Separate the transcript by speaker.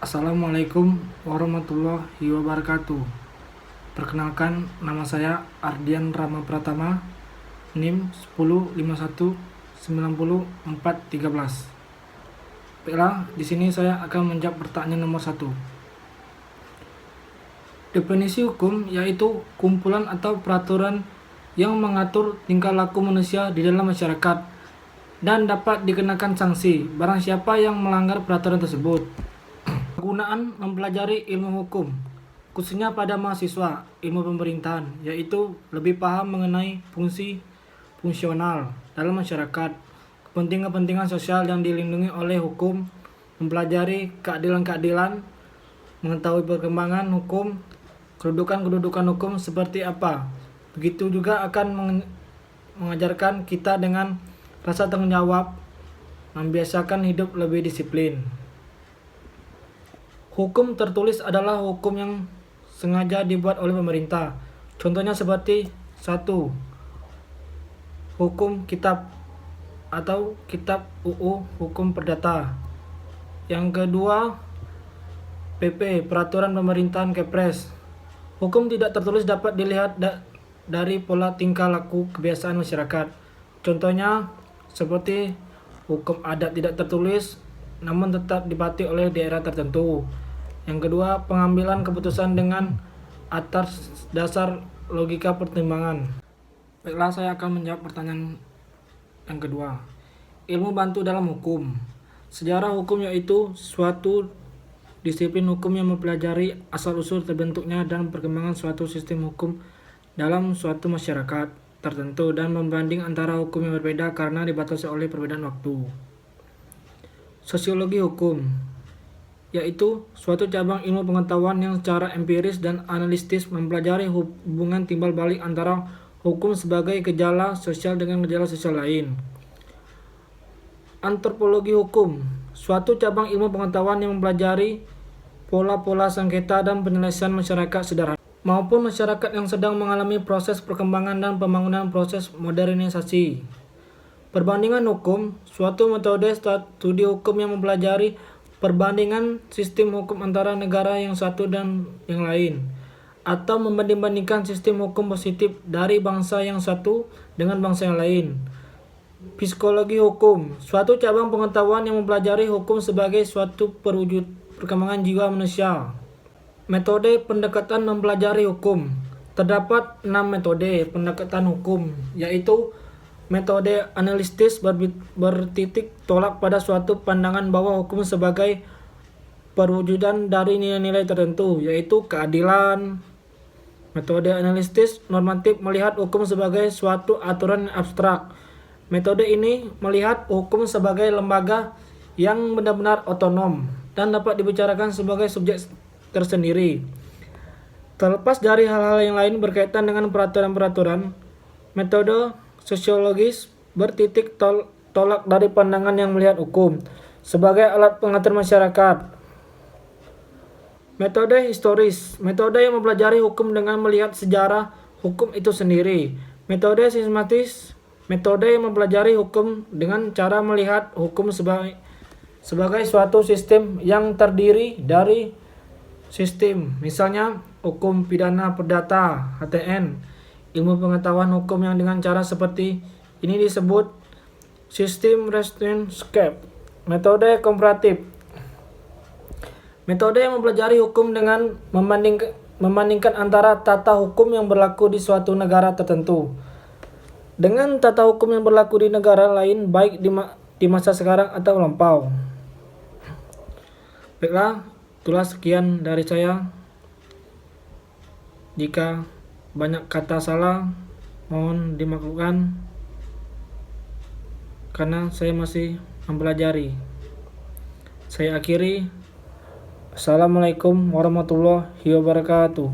Speaker 1: Assalamualaikum warahmatullahi wabarakatuh. Perkenalkan, nama saya Ardian Rama Pratama, NIM 1051900413. Baiklah, di sini saya akan menjawab pertanyaan nomor 1. Definisi hukum yaitu kumpulan atau peraturan yang mengatur tingkah laku manusia di dalam masyarakat dan dapat dikenakan sanksi barang siapa yang melanggar peraturan tersebut. Penggunaan mempelajari ilmu hukum, khususnya pada mahasiswa ilmu pemerintahan, yaitu lebih paham mengenai fungsional dalam masyarakat, kepentingan-kepentingan sosial yang dilindungi oleh hukum, mempelajari keadilan-keadilan, mengetahui perkembangan hukum, kedudukan-kedudukan hukum seperti apa. Begitu juga akan mengajarkan kita dengan rasa tanggung jawab, membiasakan hidup lebih disiplin. Hukum tertulis adalah hukum yang sengaja dibuat oleh pemerintah. Contohnya seperti 1. Hukum kitab atau kitab UU Hukum Perdata. Yang kedua, PP Peraturan Pemerintahan Kepres. Hukum tidak tertulis dapat dilihat dari pola tingkah laku kebiasaan masyarakat. Contohnya seperti hukum adat tidak tertulis namun tetap dipatuhi oleh daerah tertentu. Yang kedua, pengambilan keputusan dengan atas dasar logika pertimbangan. Baiklah, saya akan menjawab pertanyaan yang kedua. Ilmu bantu dalam hukum. Sejarah hukum yaitu suatu disiplin hukum yang mempelajari asal-usul terbentuknya dan perkembangan suatu sistem hukum dalam suatu masyarakat tertentu dan membanding antara hukum yang berbeda karena dibatasi oleh perbedaan waktu. Sosiologi hukum yaitu suatu cabang ilmu pengetahuan yang secara empiris dan analitis mempelajari hubungan timbal balik antara hukum sebagai gejala sosial dengan gejala sosial lain. Antropologi hukum, suatu cabang ilmu pengetahuan yang mempelajari pola-pola sengketa dan penyelesaian masyarakat sederhana maupun masyarakat yang sedang mengalami proses perkembangan dan pembangunan proses modernisasi. Perbandingan hukum, suatu metode studi hukum yang mempelajari perbandingan sistem hukum antara negara yang satu dan yang lain, atau membanding-bandingkan sistem hukum positif dari bangsa yang satu dengan bangsa yang lain. Psikologi hukum, suatu cabang pengetahuan yang mempelajari hukum sebagai suatu perwujud perkembangan jiwa manusia. Metode pendekatan mempelajari hukum. Terdapat 6 metode pendekatan hukum, yaitu metode analitis bertitik tolak pada suatu pandangan bahwa hukum sebagai perwujudan dari nilai-nilai tertentu, yaitu keadilan. Metode analitis normatif melihat hukum sebagai suatu aturan abstrak. Metode ini melihat hukum sebagai lembaga yang benar-benar otonom dan dapat dibicarakan sebagai subjek tersendiri. Terlepas dari hal-hal yang lain berkaitan dengan peraturan-peraturan, metode sosiologis bertitik tolak dari pandangan yang melihat hukum sebagai alat pengatur masyarakat. Metode historis, metode yang mempelajari hukum dengan melihat sejarah hukum itu sendiri. Metode sistematis, metode yang mempelajari hukum dengan cara melihat hukum sebagai suatu sistem yang terdiri dari sistem, misalnya hukum pidana perdata (HTN). Ilmu pengetahuan hukum yang dengan cara seperti ini disebut sistem restrainscape. Metode komparatif, metode yang mempelajari hukum dengan membandingkan antara tata hukum yang berlaku di suatu negara tertentu dengan tata hukum yang berlaku di negara lain, baik di masa sekarang atau lampau. Baiklah, itulah sekian dari saya. Jika banyak kata salah, mohon dimaklumkan karena saya masih mempelajari. Saya akhiri. Assalamualaikum warahmatullahi wabarakatuh.